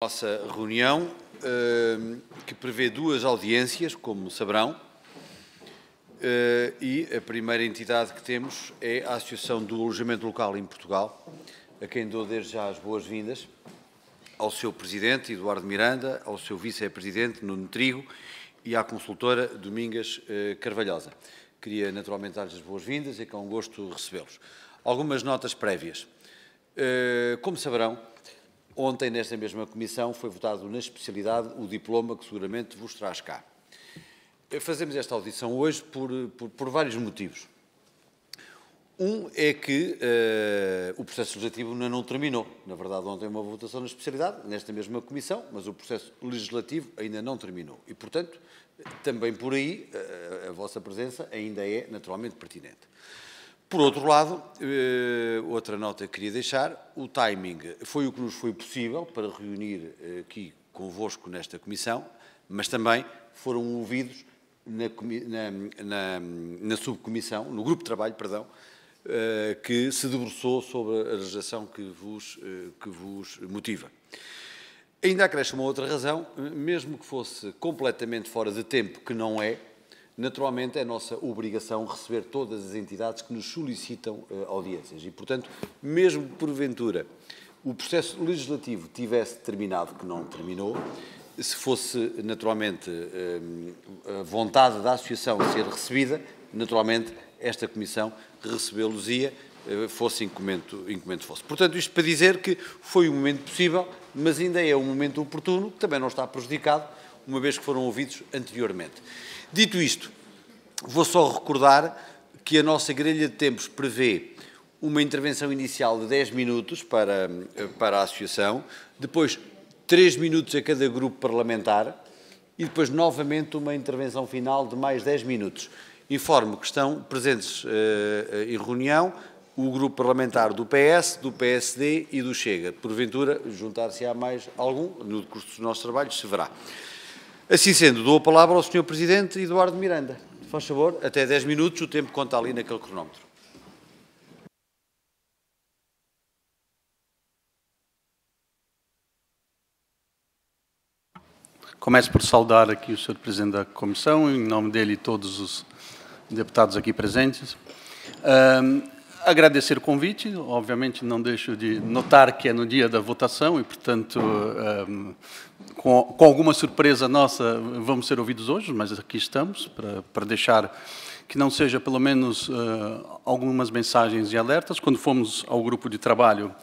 Nossa reunião, que prevê duas audiências, como saberão, e a primeira entidade que temos é a Associação do Alojamento Local em Portugal, a quem dou desde já as boas-vindas, ao seu Presidente, Eduardo Miranda, ao seu Vice-Presidente, Nuno Trigo, e à consultora Domingas Carvalhosa. Queria naturalmente dar-lhes as boas-vindas e com gosto recebê-los. Algumas notas prévias. Como saberão, ontem, nesta mesma comissão, foi votado na especialidade o diploma que seguramente vos traz cá. Fazemos esta audição hoje por vários motivos. Um é que o processo legislativo ainda não terminou. Na verdade, ontem uma votação na especialidade, nesta mesma comissão, mas o processo legislativo ainda não terminou. E, portanto, também por aí a vossa presença ainda é naturalmente pertinente. Por outro lado, outra nota que queria deixar, o timing foi o que nos foi possível para reunir aqui convosco nesta comissão, mas também foram ouvidos na subcomissão, no grupo de trabalho, perdão, que se debruçou sobre a legislação que vos motiva. Ainda acresce uma outra razão, mesmo que fosse completamente fora de tempo, que não é, naturalmente é nossa obrigação receber todas as entidades que nos solicitam audiências e, portanto, mesmo que porventura o processo legislativo tivesse terminado, que não terminou, se fosse naturalmente a vontade da Associação ser recebida, naturalmente esta Comissão recebê-los-ia, fosse incumbente fosse. Portanto, isto para dizer que foi um momento possível, mas ainda é um momento oportuno, que também não está prejudicado, uma vez que foram ouvidos anteriormente. Dito isto, vou só recordar que a nossa grelha de tempos prevê uma intervenção inicial de 10 minutos para a Associação, depois 3 minutos a cada grupo parlamentar e depois novamente uma intervenção final de mais 10 minutos. Informo que estão presentes em reunião o grupo parlamentar do PS, do PSD e do Chega. Porventura, juntar-se-á mais algum, no curso dos nossos trabalhos, se verá. Assim sendo, dou a palavra ao Sr. Presidente Eduardo Miranda. Faz favor, até 10 minutos, o tempo conta ali naquele cronómetro. Começo por saudar aqui o Sr. Presidente da Comissão, em nome dele e todos os deputados aqui presentes. Agradecer o convite, obviamente não deixo de notar que é no dia da votação e, portanto, com alguma surpresa nossa, vamos ser ouvidos hoje, mas aqui estamos para deixar que não seja pelo menos algumas mensagens e alertas. Quando fomos ao grupo de trabalho,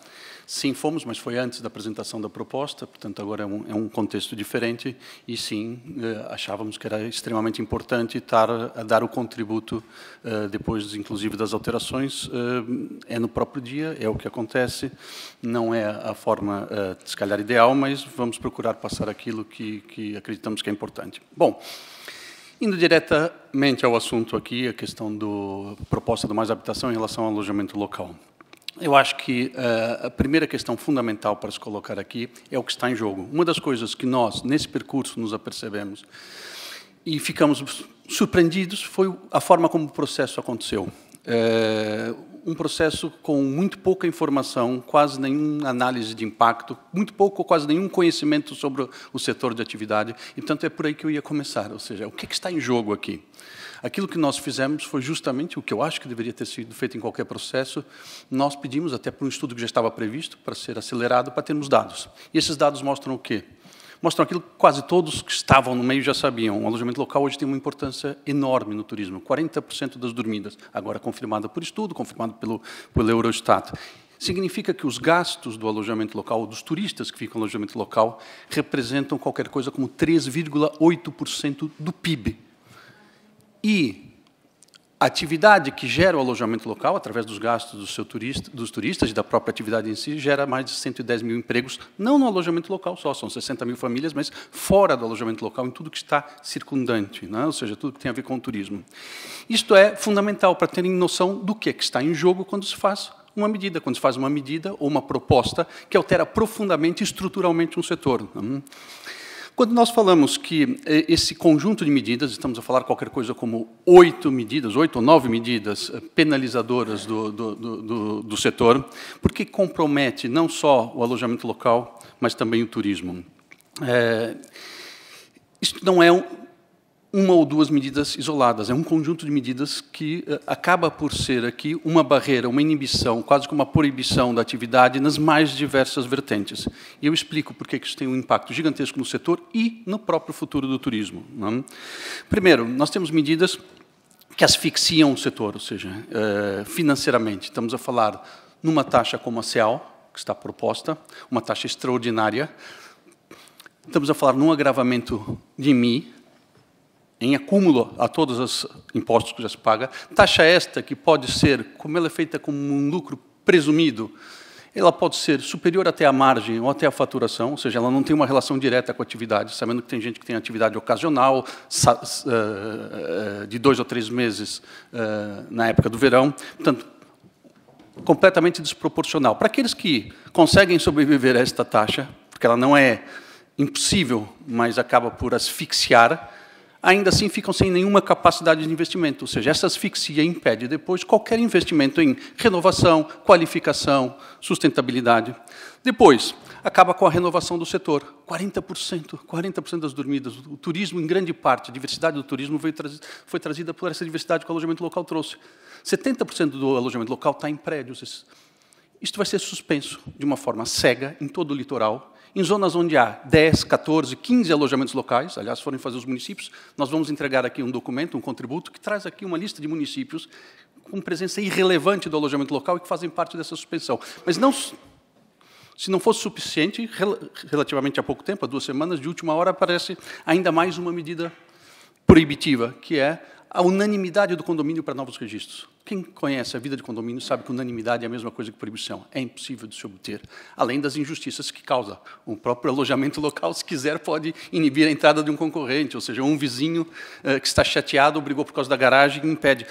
sim, fomos, mas foi antes da apresentação da proposta, portanto, agora é um contexto diferente e, sim, achávamos que era extremamente importante estar a dar o contributo, depois, inclusive, das alterações. É no próprio dia, é o que acontece, não é a forma, se calhar, ideal, mas vamos procurar passar aquilo que acreditamos que é importante. Bom, indo diretamente ao assunto aqui, a questão da proposta do Mais Habitação em relação ao alojamento local. Eu acho que a primeira questão fundamental para se colocar aqui é o que está em jogo. Uma das coisas que nós, nesse percurso, nos apercebemos e ficamos surpreendidos foi a forma como o processo aconteceu. Um processo com muito pouca informação, quase nenhuma análise de impacto, muito pouco ou quase nenhum conhecimento sobre o setor de atividade. E, portanto, é por aí que eu ia começar, ou seja, o que está em jogo aqui? Aquilo que nós fizemos foi justamente o que eu acho que deveria ter sido feito em qualquer processo. Nós pedimos até para um estudo que já estava previsto, para ser acelerado, para termos dados. E esses dados mostram o quê? Mostram aquilo que quase todos que estavam no meio já sabiam. O alojamento local hoje tem uma importância enorme no turismo. 40% das dormidas, agora confirmada por estudo, confirmado pelo Eurostat. Significa que os gastos do alojamento local, dos turistas que ficam no alojamento local, representam qualquer coisa como 3,8% do PIB. E a atividade que gera o alojamento local, através dos gastos dos turistas e da própria atividade em si, gera mais de 110 mil empregos, não no alojamento local só, são 60 mil famílias, mas fora do alojamento local, em tudo que está circundante, né? Ou seja, tudo que tem a ver com o turismo. Isto é fundamental para terem noção do que está em jogo quando se faz uma medida, ou uma proposta que altera profundamente e estruturalmente um setor. Quando nós falamos que esse conjunto de medidas, estamos a falar qualquer coisa como 8 ou 9 medidas penalizadoras do setor, porque compromete não só o alojamento local, mas também o turismo. Isso não é uma ou duas medidas isoladas, é um conjunto de medidas que acaba por ser aqui uma barreira, uma inibição, quase como uma proibição da atividade nas mais diversas vertentes. E eu explico por que isso tem um impacto gigantesco no setor e no próprio futuro do turismo. Não? Primeiro, nós temos medidas que asfixiam o setor, ou seja, financeiramente. Estamos a falar numa taxa como a CEAL, que está proposta, uma taxa extraordinária. Estamos a falar num agravamento de IMI, em acúmulo a todos os impostos que já se paga. Taxa esta que pode ser, como ela é feita como um lucro presumido, ela pode ser superior até à margem ou até à faturação, ou seja, ela não tem uma relação direta com a atividade, sabendo que tem gente que tem atividade ocasional, de 2 ou 3 meses na época do verão. Portanto, completamente desproporcional. Para aqueles que conseguem sobreviver a esta taxa, porque ela não é impossível, mas acaba por asfixiar, ainda assim ficam sem nenhuma capacidade de investimento, ou seja, essa asfixia impede depois qualquer investimento em renovação, qualificação, sustentabilidade. Depois, acaba com a renovação do setor. 40% das dormidas. O turismo, em grande parte, a diversidade do turismo foi trazida por essa diversidade que o alojamento local trouxe. 70% do alojamento local está em prédios. Isto vai ser suspenso de uma forma cega em todo o litoral, em zonas onde há 10, 14, 15 alojamentos locais, aliás, forem fazer os municípios, nós vamos entregar aqui um documento, um contributo, que traz aqui uma lista de municípios com presença irrelevante do alojamento local e que fazem parte dessa suspensão. Mas não, se não fosse suficiente, relativamente há pouco tempo, há 2 semanas, de última hora, aparece ainda mais uma medida proibitiva, que é a unanimidade do condomínio para novos registros. Quem conhece a vida de condomínio sabe que unanimidade é a mesma coisa que proibição. É impossível de se obter, além das injustiças que causa. O próprio alojamento local, se quiser, pode inibir a entrada de um concorrente, ou seja, um vizinho que está chateado, brigou por causa da garagem e impede.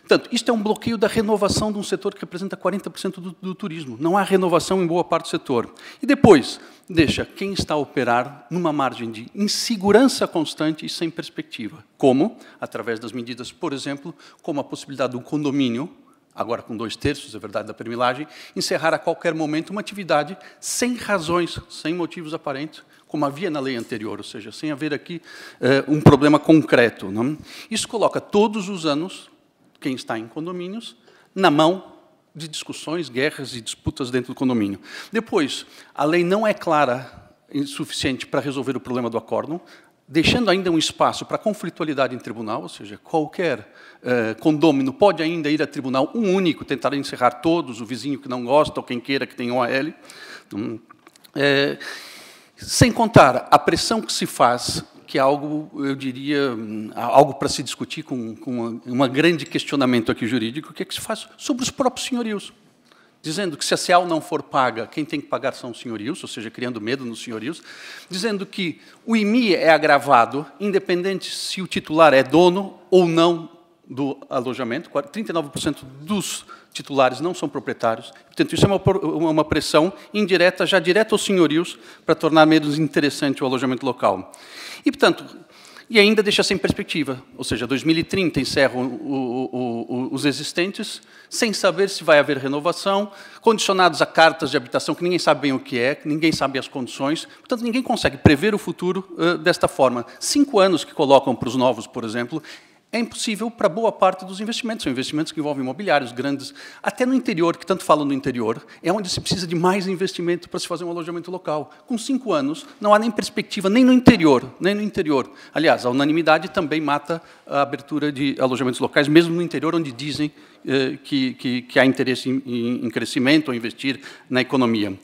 Portanto, isto é um bloqueio da renovação de um setor que representa 40% do turismo. Não há renovação em boa parte do setor. E depois, deixa quem está a operar numa margem de insegurança constante e sem perspectiva. Como? Através das medidas, por exemplo, como a possibilidade do condomínio, agora com 2/3, é verdade, da permilagem, encerrar a qualquer momento uma atividade sem razões, sem motivos aparentes, como havia na lei anterior, ou seja, sem haver aqui um problema concreto. Não? Isso coloca todos os anos quem está em condomínios na mão de discussões, guerras e disputas dentro do condomínio. Depois, a lei não é clara o suficiente para resolver o problema do acórdão, deixando ainda um espaço para conflitualidade em tribunal, ou seja, qualquer condômino pode ainda ir a tribunal, um único, tentar encerrar todos, o vizinho que não gosta ou quem queira que tenha OAL. Sem contar a pressão que se faz, que é algo, eu diria, algo para se discutir com um grande questionamento aqui jurídico, que é que se faz sobre os próprios senhorios, dizendo que se a CEAL não for paga, quem tem que pagar são os senhorios, ou seja, criando medo nos senhorios, dizendo que o IMI é agravado, independente se o titular é dono ou não do alojamento, 39% dos titulares não são proprietários. Portanto, isso é uma pressão indireta, já direta aos senhorios, para tornar menos interessante o alojamento local. E, portanto, e ainda deixa sem perspectiva, ou seja, 2030 encerram os existentes, sem saber se vai haver renovação, condicionados a cartas de habitação que ninguém sabe bem o que é, ninguém sabe as condições, portanto, ninguém consegue prever o futuro desta forma. 5 anos que colocam para os novos, por exemplo, é impossível para boa parte dos investimentos. São investimentos que envolvem imobiliários grandes, até no interior, que tanto falam no interior, é onde se precisa de mais investimento para se fazer um alojamento local. Com 5 anos, não há nem perspectiva, nem no interior, nem no interior. Aliás, a unanimidade também mata a abertura de alojamentos locais, mesmo no interior, onde dizem que há interesse em crescimento ou investir na economia.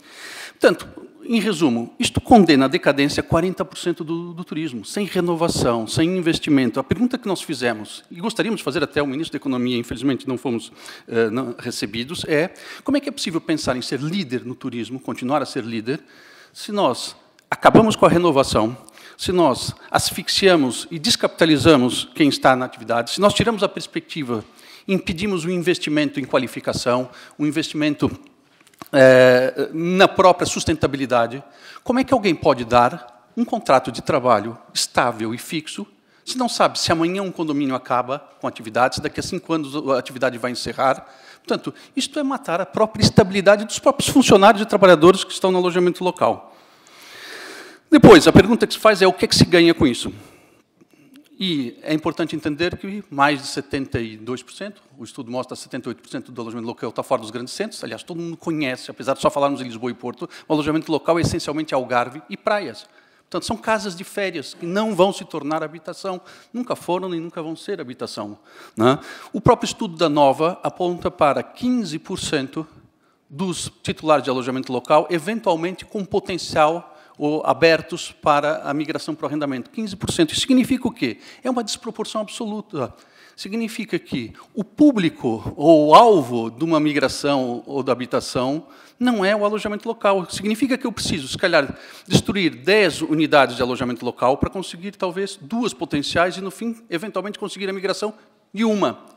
Portanto, em resumo, isto condena a decadência 40% do turismo, sem renovação, sem investimento. A pergunta que nós fizemos, e gostaríamos de fazer até ao ministro da Economia, infelizmente não fomos recebidos, é como é que é possível pensar em ser líder no turismo, continuar a ser líder, se nós acabamos com a renovação, se nós asfixiamos e descapitalizamos quem está na atividade, se nós tiramos a perspectiva, impedimos o investimento em qualificação, o investimento na própria sustentabilidade, como é que alguém pode dar um contrato de trabalho estável e fixo. Você não sabe se amanhã um condomínio acaba com atividades, daqui a 5 anos a atividade vai encerrar. Portanto, isto é matar a própria estabilidade dos próprios funcionários e trabalhadores que estão no alojamento local. Depois, a pergunta que se faz é o que é que se ganha com isso? E é importante entender que mais de 72%, o estudo mostra 78% do alojamento local está fora dos grandes centros. Aliás, todo mundo conhece, apesar de só falarmos em Lisboa e Porto, o alojamento local é essencialmente Algarve e praias. Portanto, são casas de férias que não vão se tornar habitação, nunca foram nem nunca vão ser habitação. Né? O próprio estudo da Nova aponta para 15% dos titulares de alojamento local, eventualmente com potencial ou abertos para a migração para o arrendamento. 15%. Isso significa o quê? É uma desproporção absoluta. Significa que o público ou o alvo de uma migração ou da habitação não é o alojamento local. Significa que eu preciso, se calhar, destruir 10 unidades de alojamento local para conseguir, talvez, 2 potenciais e, no fim, eventualmente, conseguir a migração de uma.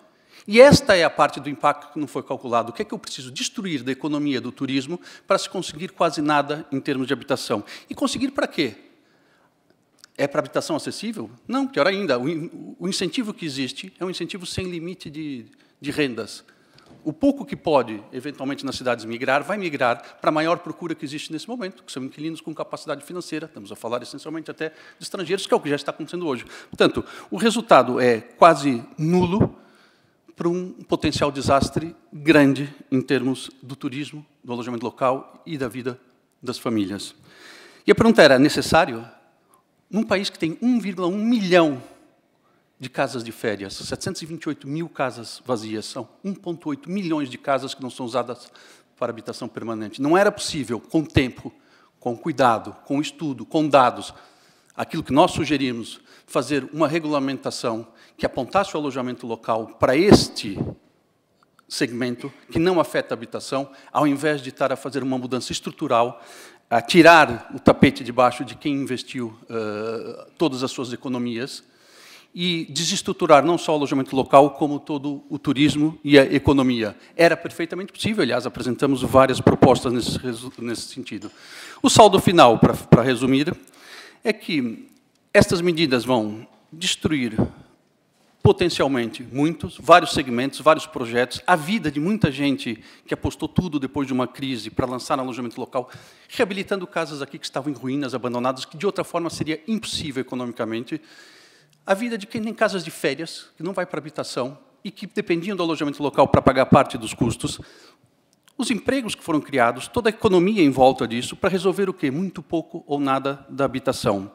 E esta é a parte do impacto que não foi calculado. O que é que eu preciso destruir da economia do turismo para se conseguir quase nada em termos de habitação? E conseguir para quê? É para habitação acessível? Não, pior ainda, o incentivo que existe é um incentivo sem limite de rendas. O pouco que pode, eventualmente, nas cidades migrar, vai migrar para a maior procura que existe nesse momento, que são inquilinos com capacidade financeira. Estamos a falar, essencialmente, até de estrangeiros, que é o que já está acontecendo hoje. Portanto, o resultado é quase nulo para um potencial desastre grande em termos do turismo, do alojamento local e da vida das famílias. E a pergunta era, necessário? Num país que tem 1,1 milhão de casas de férias, 728 mil casas vazias, são 1,8 milhões de casas que não são usadas para habitação permanente. Não era possível, com tempo, com cuidado, com estudo, com dados, aquilo que nós sugerimos, fazer uma regulamentação que apontasse o alojamento local para este segmento, que não afeta a habitação, ao invés de estar a fazer uma mudança estrutural, a tirar o tapete debaixo de quem investiu todas as suas economias e desestruturar não só o alojamento local, como todo o turismo e a economia. Era perfeitamente possível, aliás, apresentamos várias propostas nesse sentido. O saldo final, para resumir, é que estas medidas vão destruir potencialmente vários segmentos, vários projetos, a vida de muita gente que apostou tudo depois de uma crise para lançar alojamento local, reabilitando casas aqui que estavam em ruínas, abandonadas, que de outra forma seria impossível economicamente, a vida de quem tem casas de férias, que não vai para habitação, e que dependiam do alojamento local para pagar parte dos custos, os empregos que foram criados, toda a economia em volta disso, para resolver o quê? Muito pouco ou nada da habitação.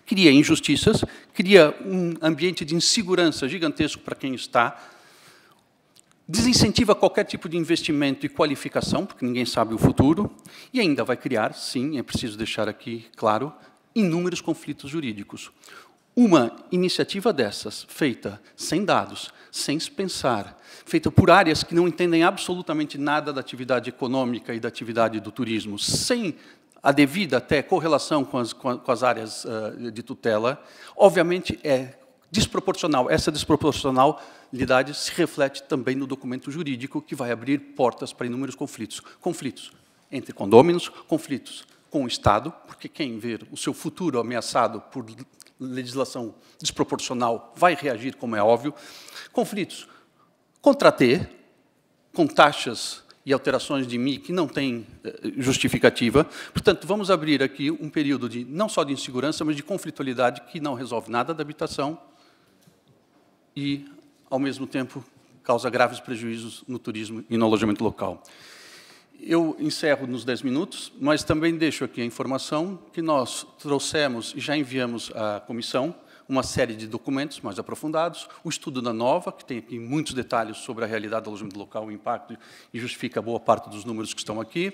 Cria injustiças, cria um ambiente de insegurança gigantesco para quem está, desincentiva qualquer tipo de investimento e qualificação, porque ninguém sabe o futuro, e ainda vai criar, sim, é preciso deixar aqui claro, inúmeros conflitos jurídicos. Uma iniciativa dessas, feita sem dados, sem se pensar, feita por áreas que não entendem absolutamente nada da atividade econômica e da atividade do turismo, sem a devida até correlação com as áreas de tutela, obviamente é desproporcional. Essa desproporcionalidade se reflete também no documento jurídico, que vai abrir portas para inúmeros conflitos. Conflitos entre condôminos, conflitos com o Estado, porque quem vê o seu futuro ameaçado por legislação desproporcional vai reagir, como é óbvio. Conflitos contra a T, com taxas e alterações de MI que não têm justificativa. Portanto, vamos abrir aqui um período não só de insegurança, mas de conflitualidade que não resolve nada da habitação e, ao mesmo tempo, causa graves prejuízos no turismo e no alojamento local. Eu encerro nos 10 minutos, mas também deixo aqui a informação que nós trouxemos e já enviamos à comissão uma série de documentos mais aprofundados, o estudo da Nova, que tem aqui muitos detalhes sobre a realidade do alojamento local, o impacto, e justifica boa parte dos números que estão aqui.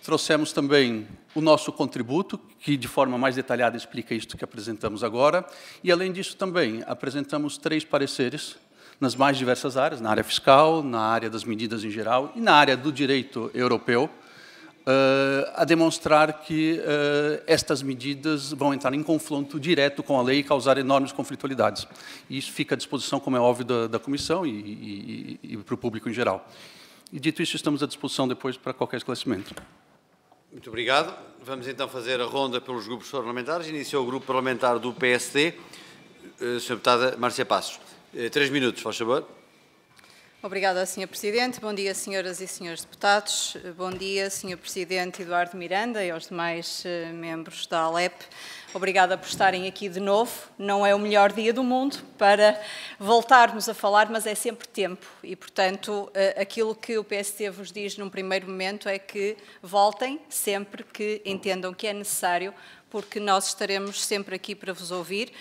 Trouxemos também o nosso contributo, que de forma mais detalhada explica isto que apresentamos agora, e, além disso, também apresentamos 3 pareceres nas mais diversas áreas, na área fiscal, na área das medidas em geral e na área do direito europeu, a demonstrar que estas medidas vão entrar em confronto direto com a lei e causar enormes conflitualidades. E isso fica à disposição, como é óbvio, da comissão e para o público em geral. E, dito isso, estamos à disposição depois para qualquer esclarecimento. Muito obrigado. Vamos então fazer a ronda pelos grupos parlamentares. Iniciou o grupo parlamentar do PSD. Sra. Deputada Márcia Passos. 3 minutos, faz favor. Obrigada, Sr. Presidente. Bom dia, senhoras e senhores deputados. Bom dia, Sr. Presidente Eduardo Miranda e aos demais membros da ALEP. Obrigada por estarem aqui de novo. Não é o melhor dia do mundo para voltarmos a falar, mas é sempre tempo. E, portanto, aquilo que o PSD vos diz num primeiro momento é que voltem sempre que entendam que é necessário, porque nós estaremos sempre aqui para vos ouvir,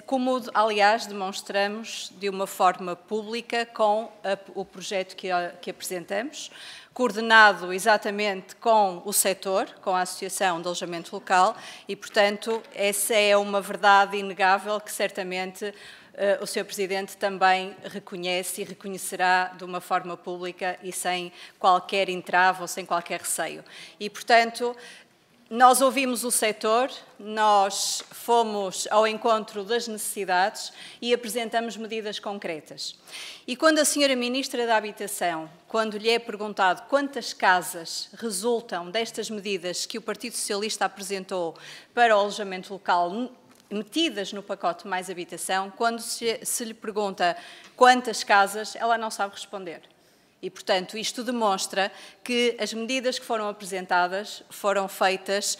como, aliás, demonstramos de uma forma pública com o projeto que apresentamos, coordenado exatamente com o setor, com a Associação de Alojamento Local e, portanto, essa é uma verdade inegável que certamente o Sr. Presidente também reconhece e reconhecerá de uma forma pública e sem qualquer entrave ou sem qualquer receio. E, portanto, nós ouvimos o setor, nós fomos ao encontro das necessidades e apresentamos medidas concretas. E quando a Sra. Ministra da Habitação, quando lhe é perguntado quantas casas resultam destas medidas que o Partido Socialista apresentou para o alojamento local metidas no pacote Mais Habitação, quando se lhe pergunta quantas casas, ela não sabe responder. E, portanto, isto demonstra que as medidas que foram apresentadas foram feitas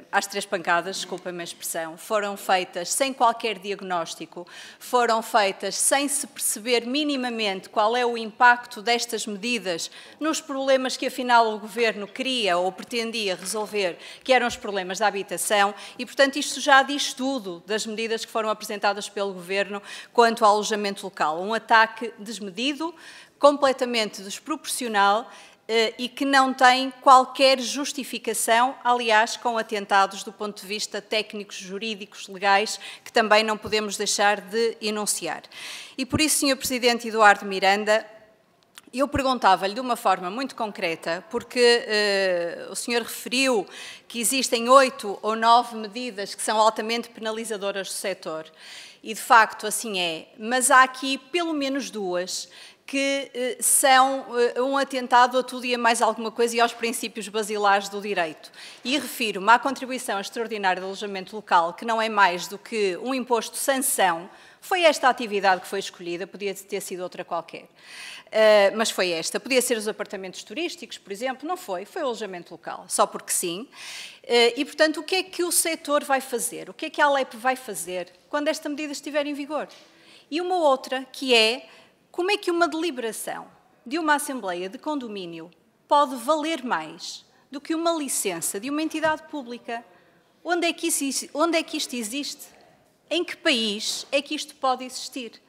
às três pancadas, desculpem-me a expressão, foram feitas sem qualquer diagnóstico, foram feitas sem se perceber minimamente qual é o impacto destas medidas nos problemas que, afinal, o Governo queria ou pretendia resolver, que eram os problemas da habitação, e, portanto, isto já diz tudo das medidas que foram apresentadas pelo Governo quanto ao alojamento local. Um ataque desmedido, completamente desproporcional e que não tem qualquer justificação, aliás, com atentados do ponto de vista técnicos, jurídicos, legais, que também não podemos deixar de enunciar. E por isso, Sr. Presidente Eduardo Miranda, eu perguntava-lhe de uma forma muito concreta, porque o senhor referiu que existem 8 ou 9 medidas que são altamente penalizadoras do setor, e de facto assim é, mas há aqui pelo menos 2 que são um atentado a tudo e a mais alguma coisa e aos princípios basilares do direito. E refiro-me à contribuição extraordinária de alojamento local, que não é mais do que um imposto de sanção. Foi esta a atividade que foi escolhida, podia ter sido outra qualquer. Mas foi esta. Podia ser os apartamentos turísticos, por exemplo, não foi. Foi o alojamento local, só porque sim. E, portanto, o que é que o setor vai fazer? O que é que a ALEP vai fazer quando esta medida estiver em vigor? E uma outra, que é como é que uma deliberação de uma Assembleia de Condomínio pode valer mais do que uma licença de uma entidade pública? Onde é que isto existe? Em que país é que isto pode existir?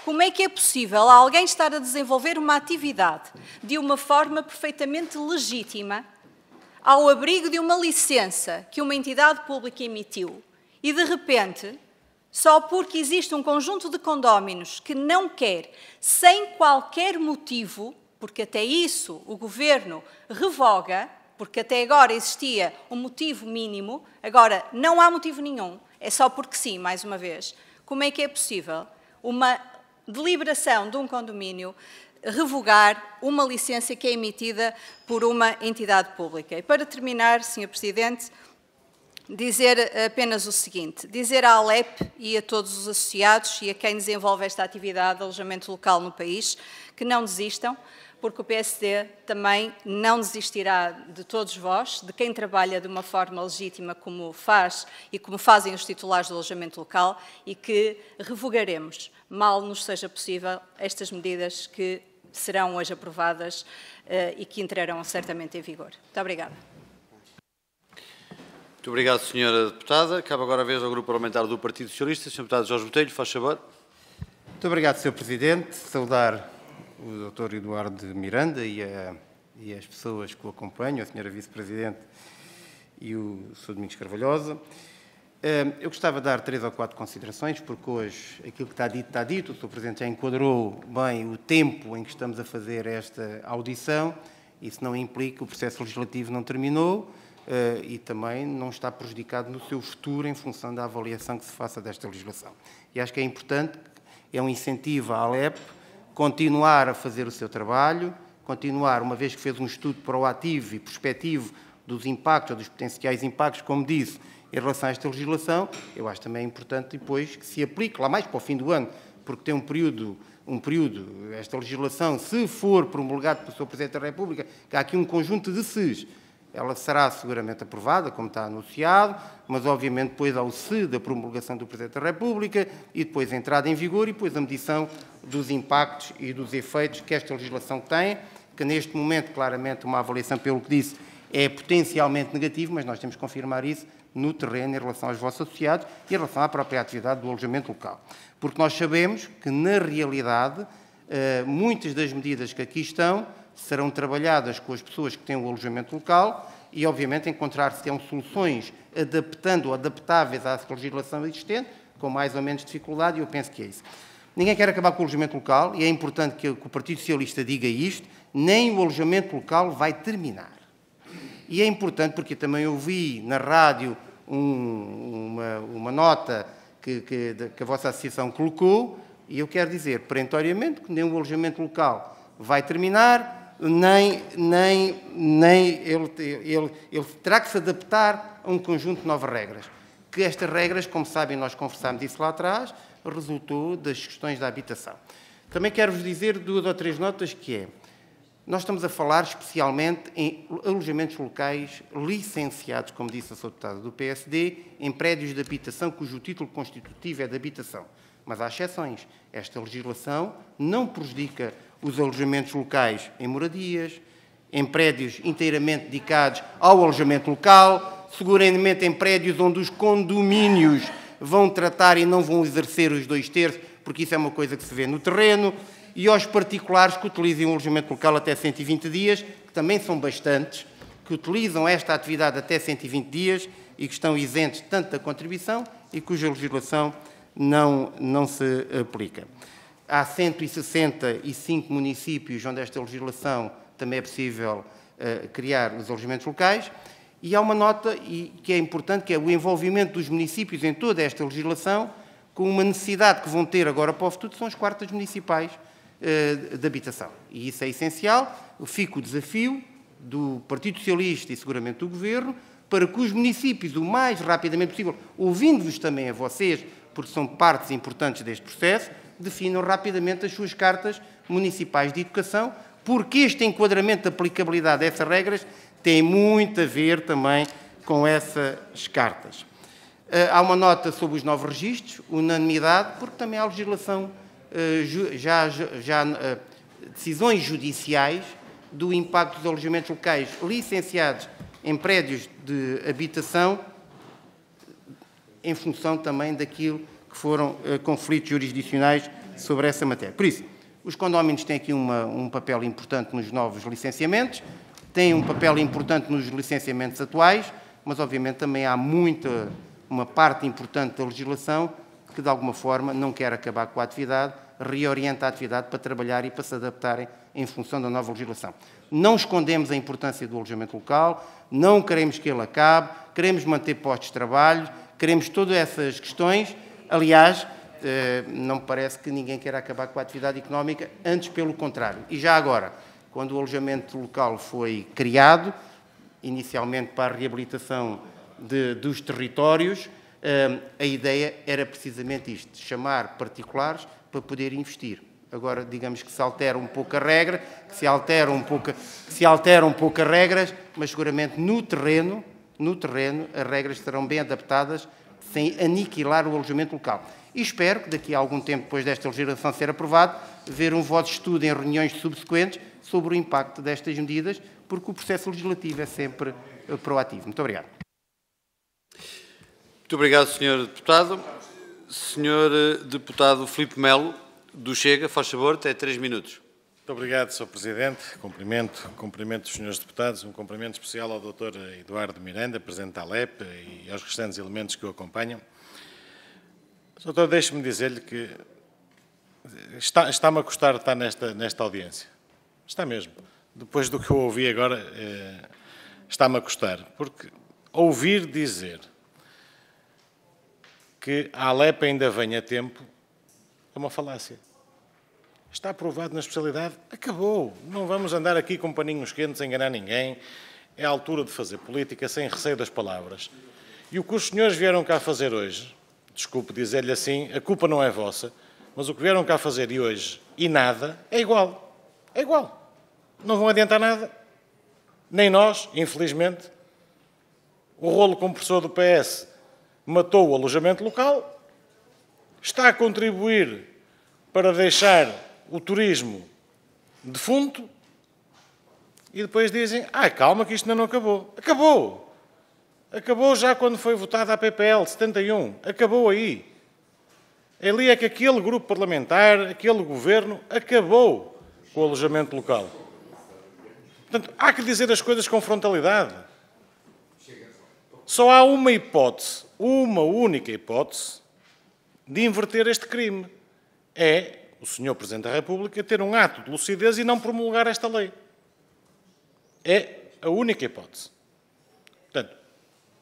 Como é que é possível alguém estar a desenvolver uma atividade de uma forma perfeitamente legítima, ao abrigo de uma licença que uma entidade pública emitiu, e de repente, só porque existe um conjunto de condóminos que não quer, sem qualquer motivo, porque até isso o Governo revoga, porque até agora existia um motivo mínimo, agora não há motivo nenhum, é só porque sim, mais uma vez. Como é que é possível uma deliberação de um condomínio revogar uma licença que é emitida por uma entidade pública? E para terminar, Sr. Presidente, dizer apenas o seguinte, dizer à ALEP e a todos os associados e a quem desenvolve esta atividade de alojamento local no país, que não desistam, porque o PSD também não desistirá de todos vós, de quem trabalha de uma forma legítima como faz e como fazem os titulares do alojamento local, e que revogaremos, mal nos seja possível, estas medidas que serão hoje aprovadas e que entrarão certamente em vigor. Muito obrigada. Muito obrigado, Sra. Deputada. Cabe agora a vez ao Grupo Parlamentar do Partido Socialista. Sr. Deputado Jorge Botelho, faz favor. Muito obrigado, Sr. Presidente. Saudar o Dr. Eduardo Miranda e as pessoas que o acompanham, a Sra. Vice-Presidente e o Sr. Domingos Carvalhosa. Eu gostava de dar 3 ou 4 considerações, porque hoje aquilo que está dito, o Sr. Presidente já enquadrou bem o tempo em que estamos a fazer esta audição. Isso não implica que o processo legislativo não terminou, e também não está prejudicado no seu futuro em função da avaliação que se faça desta legislação. E acho que é importante, é um incentivo à ALEP continuar a fazer o seu trabalho, continuar, uma vez que fez um estudo proativo e prospectivo dos impactos, ou dos potenciais impactos, como disse, em relação a esta legislação, eu acho também importante depois que se aplique lá mais para o fim do ano, porque tem um período, esta legislação, se for promulgada pelo Sr. Presidente da República, que há aqui um conjunto de ses, ela será seguramente aprovada, como está anunciado, mas obviamente depois há o se da promulgação do Presidente da República e depois a entrada em vigor e depois a medição dos impactos e dos efeitos que esta legislação tem, que neste momento, claramente, uma avaliação, pelo que disse, é potencialmente negativo, mas nós temos que confirmar isso no terreno em relação aos vossos associados e em relação à própria atividade do alojamento local. Porque nós sabemos que, na realidade, muitas das medidas que aqui estão serão trabalhadas com as pessoas que têm o alojamento local e, obviamente, encontrar-se-ão soluções adaptando ou adaptáveis à legislação existente, com mais ou menos dificuldade, e eu penso que é isso. Ninguém quer acabar com o alojamento local, e é importante que o Partido Socialista diga isto, nem o alojamento local vai terminar. E é importante porque também ouvi na rádio uma nota que a vossa associação colocou, e eu quero dizer perentoriamente que nem o alojamento local vai terminar, nem ele terá que se adaptar a um conjunto de novas regras. Que estas regras, como sabem, nós conversámos isso lá atrás, resultou das questões da habitação. Também quero-vos dizer 2 ou 3 notas que é, nós estamos a falar especialmente em alojamentos locais licenciados, como disse a Sra. Deputada do PSD, em prédios de habitação cujo título constitutivo é de habitação. Mas há exceções. Esta legislação não prejudica os alojamentos locais em moradias, em prédios inteiramente dedicados ao alojamento local, seguramente em prédios onde os condomínios vão tratar e não vão exercer os 2/3, porque isso é uma coisa que se vê no terreno, e aos particulares que utilizem o alojamento local até 120 dias, que também são bastantes, que utilizam esta atividade até 120 dias e que estão isentos tanto da contribuição e cuja legislação não se aplica. Há 165 municípios onde esta legislação também é possível criar os alojamentos locais, e há uma nota que é importante, que é o envolvimento dos municípios em toda esta legislação, com uma necessidade que vão ter agora para o futuro, são as quartas municipais de habitação. E isso é essencial. Fica o desafio do Partido Socialista e seguramente do Governo para que os municípios, o mais rapidamente possível, ouvindo-vos também a vocês, porque são partes importantes deste processo, definam rapidamente as suas cartas municipais de educação, porque este enquadramento de aplicabilidade dessas regras tem muito a ver também com essas cartas. Há uma nota sobre os novos registros, unanimidade, porque também há legislação, decisões judiciais do impacto dos alojamentos locais licenciados em prédios de habitação, em função também daquilo que foram conflitos jurisdicionais sobre essa matéria. Por isso, os condóminos têm aqui um papel importante nos novos licenciamentos, têm um papel importante nos licenciamentos atuais, mas obviamente também há uma parte importante da legislação que de alguma forma não quer acabar com a atividade, reorienta a atividade para trabalhar e para se adaptarem em função da nova legislação. Não escondemos a importância do alojamento local, não queremos que ele acabe, queremos manter postos de trabalho, queremos todas essas questões. Aliás, não me parece que ninguém queira acabar com a atividade económica, antes pelo contrário. E já agora, quando o alojamento local foi criado, inicialmente para a reabilitação dos territórios, a ideia era precisamente isto, chamar particulares para poder investir. Agora, digamos que se altera um pouco a regra, que se alteram um pouco as regras, mas seguramente no terreno, as regras serão bem adaptadas, sem aniquilar o alojamento local. E espero que daqui a algum tempo, depois desta legislação ser aprovada, ver um vosso estudo em reuniões subsequentes sobre o impacto destas medidas, porque o processo legislativo é sempre proativo. Muito obrigado. Muito obrigado, Sr. Deputado. Sr. Deputado Filipe Melo, do Chega, faz favor, até 3 minutos. Muito obrigado, Sr. Presidente. Cumprimento os senhores deputados, um cumprimento especial ao Dr. Eduardo Miranda, Presidente da ALEP, e aos restantes elementos que o acompanham. Doutor, deixe-me dizer-lhe que está-me a custar estar nesta audiência. Está mesmo. Depois do que eu ouvi agora, está-me a custar. Porque ouvir dizer que a ALEP ainda vem a tempo é uma falácia. está aprovado na especialidade, acabou. Não vamos andar aqui com paninhos quentes a enganar ninguém. É a altura de fazer política sem receio das palavras. E o que os senhores vieram cá fazer hoje, desculpe dizer-lhe assim, a culpa não é vossa, mas o que vieram cá fazer e hoje e nada é igual. É igual. Não vão adiantar nada. Nem nós, infelizmente. O rolo compressor do PS matou o alojamento local, está a contribuir para deixar o turismo defunto e depois dizem, calma que isto ainda não acabou. Acabou! Acabou já quando foi votada a PPL 71. Acabou aí. Ali é que aquele grupo parlamentar, aquele governo, acabou com o alojamento local. Portanto, há que dizer as coisas com frontalidade. Só há uma hipótese, uma única hipótese, de inverter este crime. É o Sr. Presidente da República ter um ato de lucidez e não promulgar esta lei. É a única hipótese. Portanto,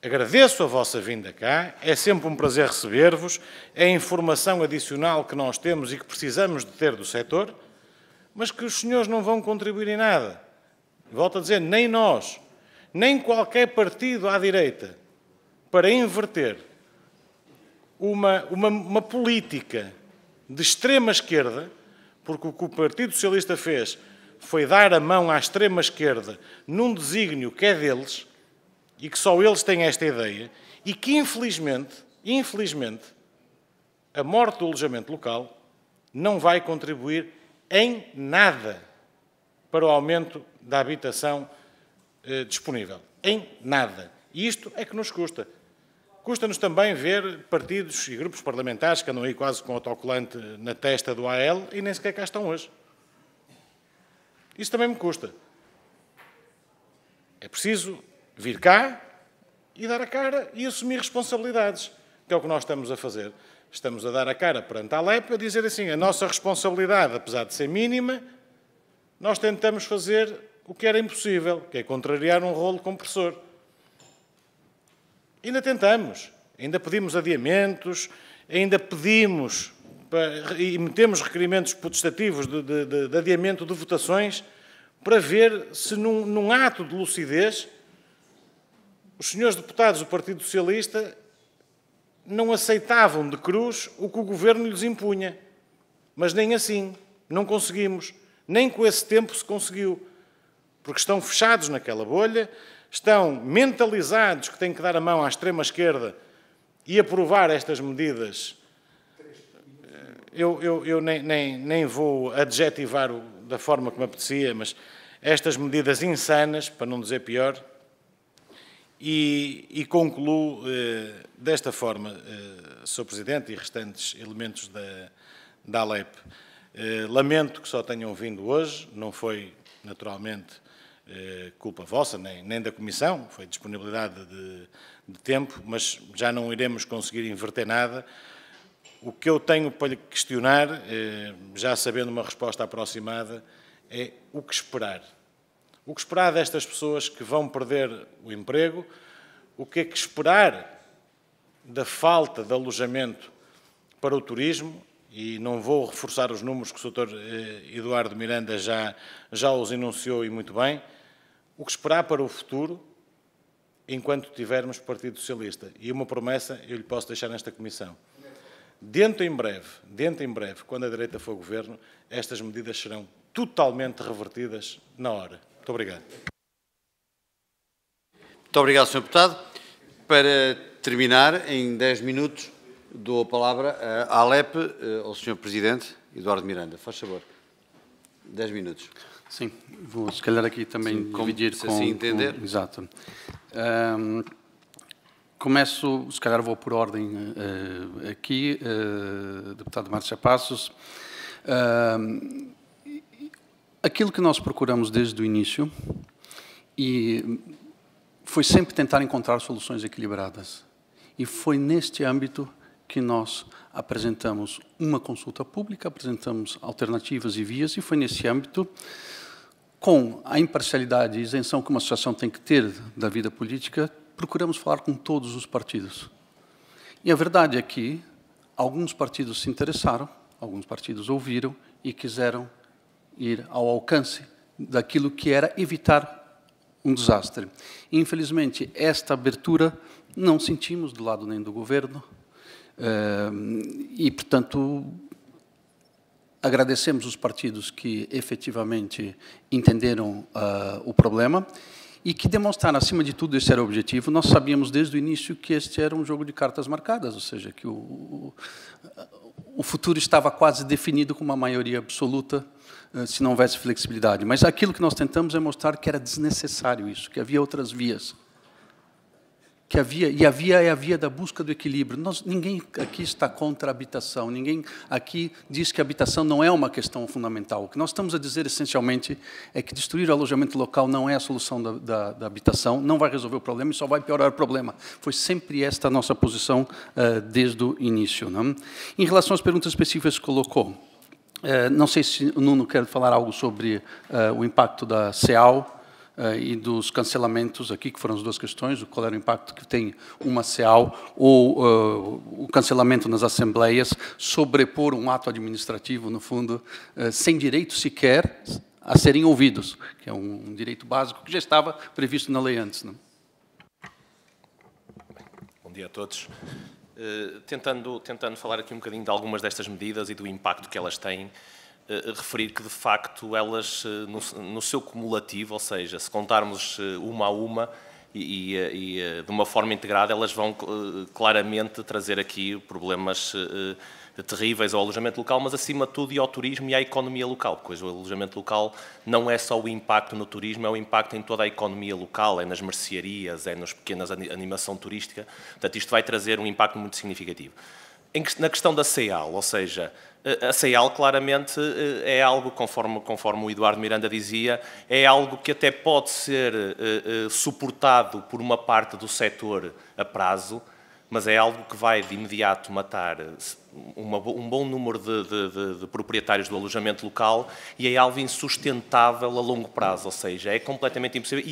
agradeço a vossa vinda cá, é sempre um prazer receber-vos, é a informação adicional que nós temos e que precisamos de ter do setor, mas que os senhores não vão contribuir em nada. Volto a dizer, nem nós, nem qualquer partido à direita, para inverter uma política de extrema-esquerda, porque o que o Partido Socialista fez foi dar a mão à extrema-esquerda num desígnio que é deles, e que só eles têm esta ideia, e que, infelizmente, a morte do alojamento local não vai contribuir em nada para o aumento da habitação disponível. Em nada. E isto é que nos custa. Custa-nos também ver partidos e grupos parlamentares que andam aí quase com o autocolante na testa do AL e nem sequer cá estão hoje. Isso também me custa. É preciso vir cá e dar a cara e assumir responsabilidades, que é o que nós estamos a fazer. Estamos a dar a cara perante a Alep, a dizer assim, a nossa responsabilidade, apesar de ser mínima, nós tentamos fazer o que era impossível, que é contrariar um rolo compressor. Ainda tentamos, ainda pedimos adiamentos, ainda pedimos e metemos requerimentos potestativos de adiamento de votações para ver se num ato de lucidez os senhores deputados do Partido Socialista não aceitavam de cruz o que o Governo lhes impunha. Mas nem assim, não conseguimos. Nem com esse tempo se conseguiu. Porque estão fechados naquela bolha, estão mentalizados que têm que dar a mão à extrema-esquerda e aprovar estas medidas. Eu nem vou adjetivar da forma que me apetecia, mas estas medidas insanas, para não dizer pior, e concluo desta forma, Sr. Presidente e restantes elementos da Alep. Lamento que só tenham vindo hoje, não foi naturalmente culpa vossa, nem da Comissão, foi disponibilidade de tempo, mas já não iremos conseguir inverter nada. O que eu tenho para lhe questionar, já sabendo uma resposta aproximada, é o que esperar. O que esperar destas pessoas que vão perder o emprego, o que é que esperar da falta de alojamento para o turismo, e não vou reforçar os números que o Sr. Eduardo Miranda já os enunciou e muito bem, o que esperar para o futuro enquanto tivermos Partido Socialista. E uma promessa eu lhe posso deixar nesta Comissão. Dentro em breve, quando a direita for governo, estas medidas serão totalmente revertidas na hora. Muito obrigado. Muito obrigado, Sr. Deputado. Para terminar, em 10 minutos, dou a palavra à Alep, ao Sr. Presidente Eduardo Miranda. Faz favor. 10 minutos. Sim, vou se calhar aqui também dividir se assim entender. Exato. Começo, se calhar vou por ordem aqui, deputado Márcia Passos. Aquilo que nós procuramos desde o início e foi sempre tentar encontrar soluções equilibradas. E foi neste âmbito que nós apresentamos uma consulta pública, apresentamos alternativas e vias, e foi nesse âmbito, com a imparcialidade e isenção que uma associação tem que ter da vida política, procuramos falar com todos os partidos. E a verdade é que alguns partidos se interessaram, alguns partidos ouviram e quiseram ir ao alcance daquilo que era evitar um desastre. Infelizmente, esta abertura não sentimos do lado nem do governo e, portanto, agradecemos os partidos que efetivamente entenderam o problema e que demonstraram, acima de tudo, esse era o objetivo. Nós sabíamos desde o início que este era um jogo de cartas marcadas, ou seja, que o futuro estava quase definido com uma maioria absoluta, se não houvesse flexibilidade. Mas aquilo que nós tentamos é mostrar que era desnecessário isso, que havia outras vias. E a via é a via da busca do equilíbrio. Ninguém aqui está contra a habitação, ninguém aqui diz que a habitação não é uma questão fundamental. O que nós estamos a dizer, essencialmente, é que destruir o alojamento local não é a solução da habitação, não vai resolver o problema e só vai piorar o problema. Foi sempre esta a nossa posição desde o início. Não? Em relação às perguntas específicas que colocou, não sei se o Nuno quer falar algo sobre o impacto da CEAL, e dos cancelamentos aqui, que foram as duas questões, qual era o impacto que tem uma CEAL ou o cancelamento nas assembleias, sobrepor um ato administrativo, no fundo, sem direito sequer a serem ouvidos, que é um direito básico que já estava previsto na lei antes. Não? Bom dia a todos. Tentando falar aqui um bocadinho de algumas destas medidas e do impacto que elas têm, referir que, de facto, elas, no seu cumulativo, ou seja, se contarmos uma a uma e de uma forma integrada, elas vão claramente trazer aqui problemas terríveis ao alojamento local, mas, acima de tudo, e ao turismo e à economia local, pois o alojamento local não é só o impacto no turismo, é o impacto em toda a economia local, é nas mercearias, é nas pequenas animação turística. Portanto, isto vai trazer um impacto muito significativo. Na questão da CEAL, ou seja, a CEAL claramente é algo, conforme o Eduardo Miranda dizia, é algo que até pode ser suportado por uma parte do setor a prazo, mas é algo que vai de imediato matar um bom número de proprietários do alojamento local e é algo insustentável a longo prazo, ou seja, é completamente impossível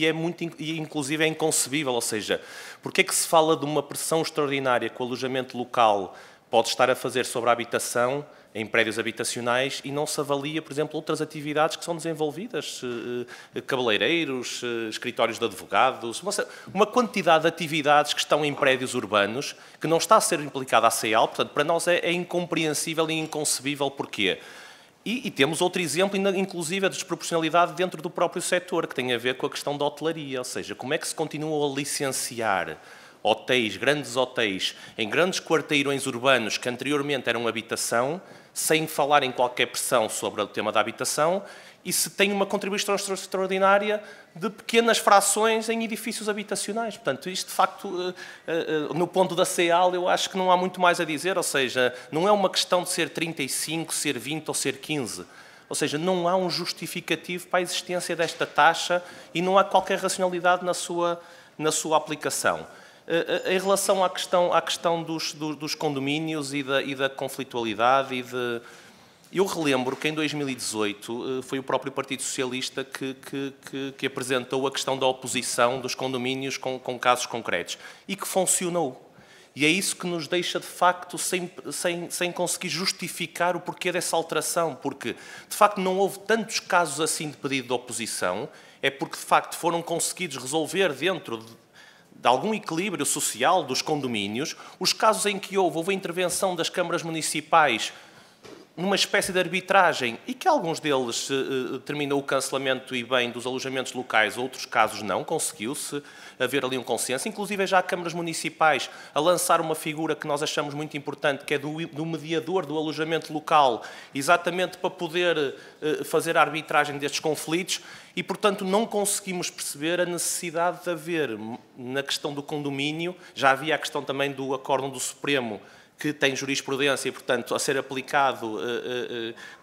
e inclusive é inconcebível, ou seja, porque é que se fala de uma pressão extraordinária que o alojamento local pode estar a fazer sobre a habitação em prédios habitacionais e não se avalia, por exemplo, outras atividades que são desenvolvidas, cabeleireiros, escritórios de advogados, uma quantidade de atividades que estão em prédios urbanos que não está a ser implicada a CEAL, portanto, para nós é incompreensível e inconcebível porquê. E temos outro exemplo, inclusive, a desproporcionalidade dentro do próprio setor, que tem a ver com a questão da hotelaria, ou seja, como é que se continua a licenciar hotéis, grandes hotéis, em grandes quarteirões urbanos que anteriormente eram habitação, sem falar em qualquer pressão sobre o tema da habitação, e se tem uma contribuição extraordinária de pequenas frações em edifícios habitacionais. Portanto, isto, de facto, no ponto da CEAL, eu acho que não há muito mais a dizer, ou seja, não é uma questão de ser 35, ser 20 ou ser 15. Ou seja, não há um justificativo para a existência desta taxa e não há qualquer racionalidade na sua aplicação. Em relação à questão dos condomínios e da conflitualidade, eu relembro que em 2018 foi o próprio Partido Socialista que apresentou a questão da oposição dos condomínios com casos concretos e que funcionou. E é isso que nos deixa, de facto, sem conseguir justificar o porquê dessa alteração, porque, de facto, não houve tantos casos assim de pedido de oposição, é porque, de facto, foram conseguidos resolver dentro de algum equilíbrio social dos condomínios, os casos em que houve a intervenção das câmaras municipais numa espécie de arbitragem e que alguns deles terminou o cancelamento e bem dos alojamentos locais, outros casos não, conseguiu-se haver ali um consenso. Inclusive já há câmaras municipais a lançar uma figura que nós achamos muito importante, que é do mediador do alojamento local, exatamente para poder fazer a arbitragem destes conflitos e, portanto, não conseguimos perceber a necessidade de haver, na questão do condomínio, já havia a questão também do acórdão do Supremo, que tem jurisprudência e, portanto, a ser aplicado,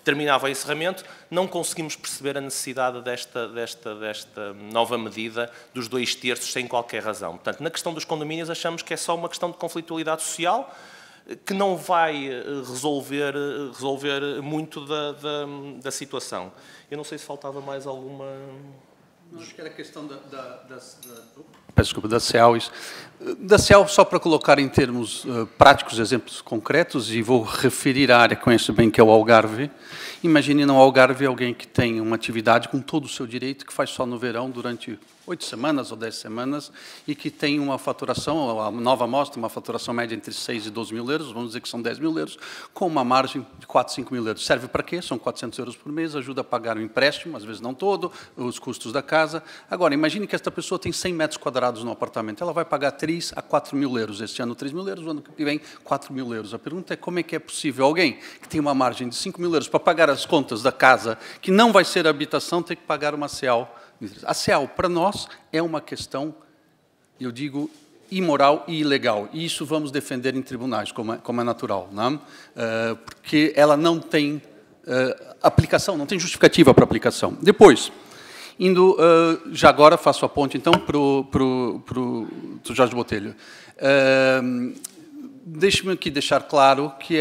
terminava o encerramento, não conseguimos perceber a necessidade desta nova medida dos 2/3 sem qualquer razão. Portanto, na questão dos condomínios, achamos que é só uma questão de conflitualidade social que não vai resolver muito da situação. Eu não sei se faltava mais alguma... Acho que era a questão peço desculpa, da CEAL. Da CEAL, só para colocar em termos práticos, exemplos concretos, e vou referir a área que conheço bem, que é o Algarve. Imagine no Algarve alguém que tem uma atividade com todo o seu direito, que faz só no verão durante 8 semanas ou 10 semanas, e que tem uma faturação, a nova amostra, uma faturação média entre 6 e 12 mil euros, vamos dizer que são 10 mil euros, com uma margem de 4, 5 mil euros. Serve para quê? São 400 euros por mês, ajuda a pagar o empréstimo, às vezes não todo, os custos da casa. Agora, imagine que esta pessoa tem 100 metros quadrados no apartamento, ela vai pagar 3 a 4 mil euros. Este ano 3 mil euros, o ano que vem 4 mil euros. A pergunta é como é que é possível alguém que tem uma margem de 5 mil euros para pagar as contas da casa, que não vai ser habitação, ter que pagar uma CEAL. A CEAL, para nós, é uma questão, eu digo, imoral e ilegal. E isso vamos defender em tribunais, como é natural, não? Porque ela não tem aplicação, não tem justificativa para aplicação. Depois, indo, já agora faço a ponte, então, para o Jorge Botelho. Deixe-me aqui deixar claro que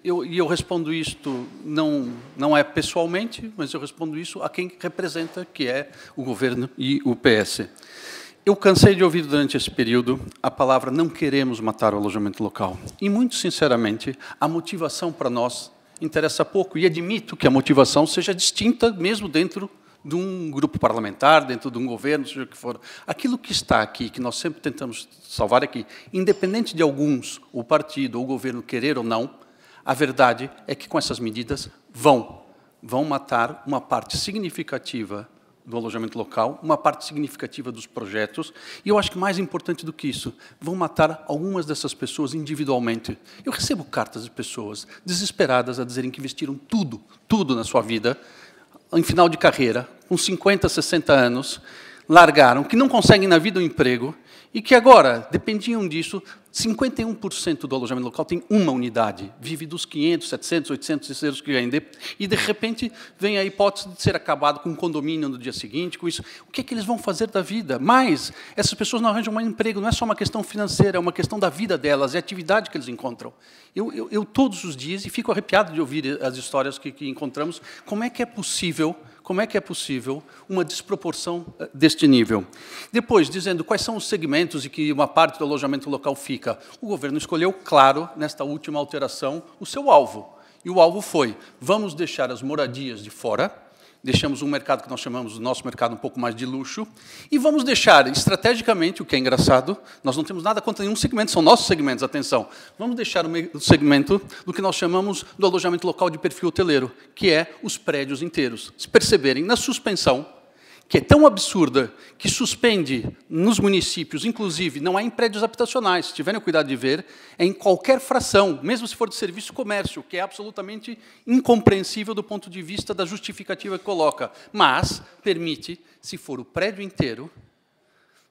eu respondo isto, não é pessoalmente, mas eu respondo isso a quem representa, que é o governo e o PS. Eu cansei de ouvir durante esse período a palavra não queremos matar o alojamento local. E, muito sinceramente, a motivação para nós interessa pouco, e admito que a motivação seja distinta mesmo dentro de um grupo parlamentar, dentro de um governo, seja o que for. Aquilo que está aqui, que nós sempre tentamos salvar aqui, independente de alguns, o partido ou o governo querer ou não, a verdade é que com essas medidas vão matar uma parte significativa do alojamento local, uma parte significativa dos projetos, e eu acho que mais importante do que isso, vão matar algumas dessas pessoas individualmente. Eu recebo cartas de pessoas desesperadas a dizerem que investiram tudo na sua vida, em final de carreira, com 50, 60 anos, largaram, que não conseguem na vida um emprego, e que agora dependiam disso. 51% do alojamento local tem uma unidade, vive dos 500, 700, 800 euros que ganham, e de repente vem a hipótese de ser acabado com um condomínio no dia seguinte, com isso. O que é que eles vão fazer da vida? Mas essas pessoas não arranjam mais emprego, não é só uma questão financeira, é uma questão da vida delas, é a atividade que eles encontram. Eu todos os dias, e fico arrepiado de ouvir as histórias que encontramos, como é que é possível uma desproporção deste nível? Depois, dizendo quais são os segmentos e que uma parte do alojamento local fica. O governo escolheu, claro, nesta última alteração, o seu alvo. E o alvo foi, vamos deixar as moradias de fora, deixamos um mercado que nós chamamos, o nosso mercado, um pouco mais de luxo, e vamos deixar, estrategicamente, o que é engraçado, nós não temos nada contra nenhum segmento, são nossos segmentos, atenção, vamos deixar o segmento do que nós chamamos do alojamento local de perfil hoteleiro, que é os prédios inteiros. Se perceberem, na suspensão, que é tão absurda, que suspende nos municípios, inclusive, não é em prédios habitacionais, se tiverem o cuidado de ver, é em qualquer fração, mesmo se for de serviço e comércio, que é absolutamente incompreensível do ponto de vista da justificativa que coloca. Mas permite, se for o prédio inteiro,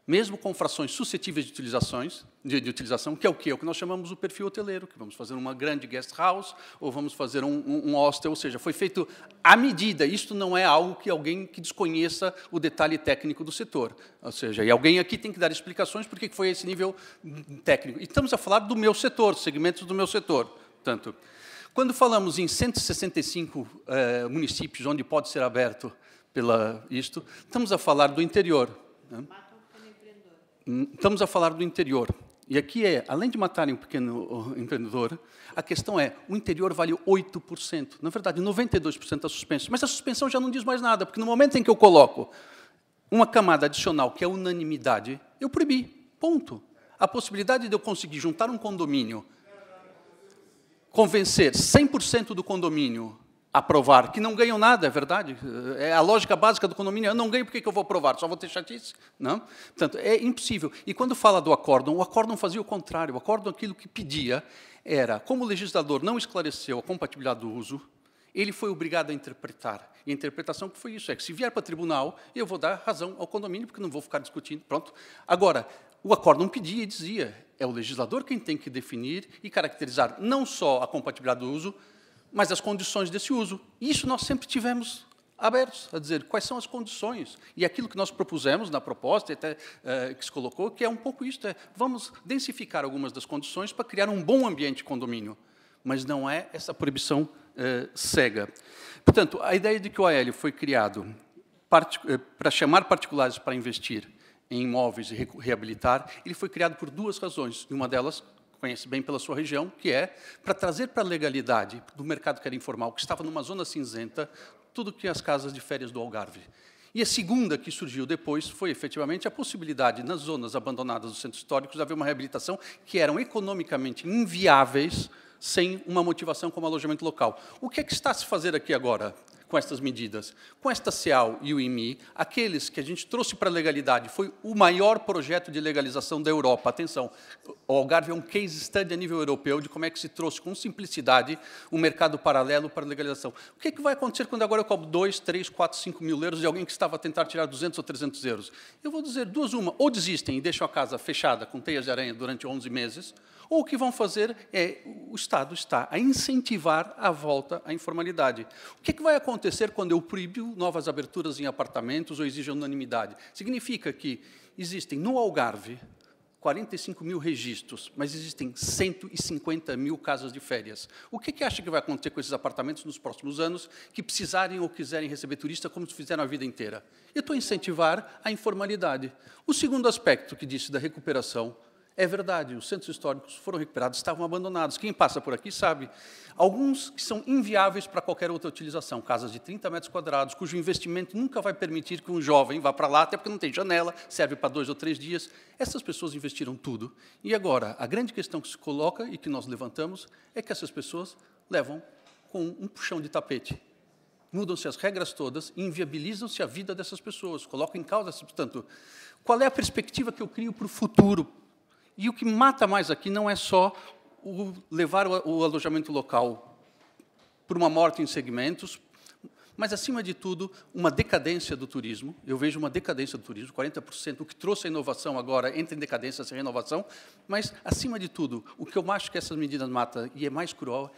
mesmo com frações suscetíveis de utilização, que é o quê? É o que nós chamamos o perfil hoteleiro, que vamos fazer uma grande guest house, ou vamos fazer um hostel, ou seja, foi feito à medida. Isto não é algo que alguém que desconheça o detalhe técnico do setor. Ou seja, e alguém aqui tem que dar explicações por que foi esse nível técnico. E estamos a falar do meu setor, segmentos do meu setor. Portanto, quando falamos em 165 municípios onde pode ser aberto isto, estamos a falar do interior. Né? Estamos a falar do interior. E aqui além de matarem um pequeno empreendedor, a questão é, o interior vale 8%. Na verdade, 92% está suspenso. Mas a suspensão já não diz mais nada, porque no momento em que eu coloco uma camada adicional, que é a unanimidade, eu proibi. Ponto. A possibilidade de eu conseguir juntar um condomínio, convencer 100% do condomínio a aprovar, que não ganham nada, é verdade? É a lógica básica do condomínio, eu não ganho, por que eu vou aprovar? Só vou ter chatice? Não? Portanto, é impossível. E quando fala do acórdão, o acórdão fazia o contrário. O acórdão, aquilo que pedia era, como o legislador não esclareceu a compatibilidade do uso, ele foi obrigado a interpretar. E a interpretação que foi isso, é que se vier para o tribunal, eu vou dar razão ao condomínio, porque não vou ficar discutindo, pronto. Agora, o acórdão pedia e dizia, é o legislador quem tem que definir e caracterizar não só a compatibilidade do uso, mas as condições desse uso. E isso nós sempre tivemos abertos a dizer quais são as condições. E aquilo que nós propusemos na proposta, até que se colocou, que é um pouco isto, vamos densificar algumas das condições para criar um bom ambiente de condomínio. Mas não é essa proibição cega. Portanto, a ideia de que o AL foi criado para chamar particulares para investir em imóveis e reabilitar, ele foi criado por duas razões. E uma delas, conhece bem pela sua região, que é para trazer para a legalidade do mercado que era informal, que estava numa zona cinzenta, tudo que as casas de férias do Algarve. E a segunda, que surgiu depois, foi efetivamente a possibilidade, nas zonas abandonadas dos centros históricos, de haver uma reabilitação que eram economicamente inviáveis sem uma motivação como alojamento local. O que é que está a se fazer aqui agora com estas medidas? Com esta CEAL e o IMI, aqueles que a gente trouxe para a legalidade, foi o maior projeto de legalização da Europa. Atenção, o Algarve é um case study a nível europeu de como é que se trouxe com simplicidade um mercado paralelo para a legalização. O que é que vai acontecer quando agora eu cobro 2, 3, 4, 5 mil euros de alguém que estava a tentar tirar 200 ou 300 euros? Eu vou dizer duas, uma, ou desistem e deixam a casa fechada com teias de aranha durante 11 meses, ou o que vão fazer é, o Estado está a incentivar a volta à informalidade. O que é que vai acontecer quando eu proíbo novas aberturas em apartamentos ou exijo unanimidade? Significa que existem no Algarve 45 mil registros, mas existem 150 mil casas de férias. O que é que acha que vai acontecer com esses apartamentos nos próximos anos que precisarem ou quiserem receber turista como fizeram a vida inteira? Eu estou a incentivar a informalidade. O segundo aspecto que disse da recuperação, é verdade, os centros históricos foram recuperados, estavam abandonados. Quem passa por aqui sabe. Alguns que são inviáveis para qualquer outra utilização, casas de 30 metros quadrados, cujo investimento nunca vai permitir que um jovem vá para lá, até porque não tem janela, serve para 2 ou 3 dias. Essas pessoas investiram tudo. E agora, a grande questão que se coloca e que nós levantamos é que essas pessoas levam com um puxão de tapete. Mudam-se as regras todas e inviabilizam-se a vida dessas pessoas, colocam em causa, portanto, qual é a perspectiva que eu crio para o futuro? E o que mata mais aqui não é só levar o alojamento local por uma morte em segmentos, mas, acima de tudo, uma decadência do turismo. Eu vejo uma decadência do turismo, 40%, o que trouxe a inovação agora entra em decadência sem renovação, mas, acima de tudo, o que eu acho que essas medidas matam, e é mais cruel,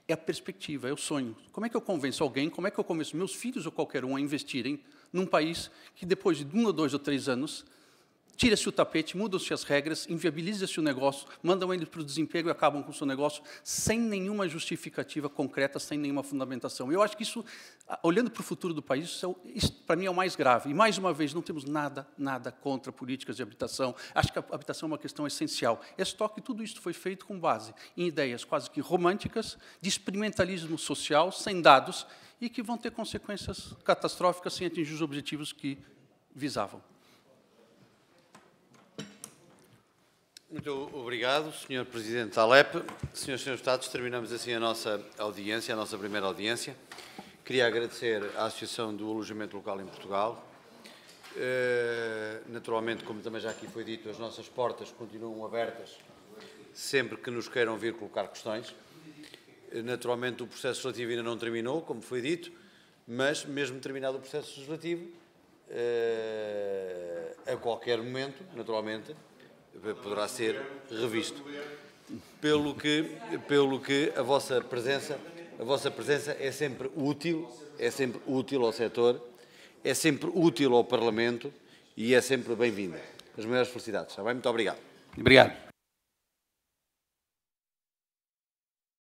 é a perspectiva, é o sonho. Como é que eu convenço alguém, como é que eu convenço meus filhos ou qualquer um a investirem num país que, depois de 1 ou 2 ou 3 anos, tira-se o tapete, mudam-se as regras, inviabiliza-se o negócio, mandam eles para o desemprego e acabam com o seu negócio sem nenhuma justificativa concreta, sem nenhuma fundamentação. Eu acho que isso, olhando para o futuro do país, isso para mim é o mais grave. E, mais uma vez, não temos nada contra políticas de habitação. Acho que a habitação é uma questão essencial. É só que tudo isso foi feito com base em ideias quase que românticas, de experimentalismo social, sem dados, e que vão ter consequências catastróficas sem atingir os objetivos que visavam. Muito obrigado, Sr. Presidente da Alep. Senhoras e Srs. Deputados, terminamos assim a nossa audiência, a nossa primeira audiência. Queria agradecer à Associação do Alojamento Local em Portugal. Naturalmente, como também já aqui foi dito, as nossas portas continuam abertas sempre que nos queiram vir colocar questões. Naturalmente, o processo legislativo ainda não terminou, como foi dito, mas mesmo terminado o processo legislativo, a qualquer momento, naturalmente, poderá ser revisto. Pelo que a vossa presença é sempre útil ao setor, é sempre útil ao Parlamento e é sempre bem-vinda. As maiores felicidades. Está bem? Muito obrigado. Obrigado.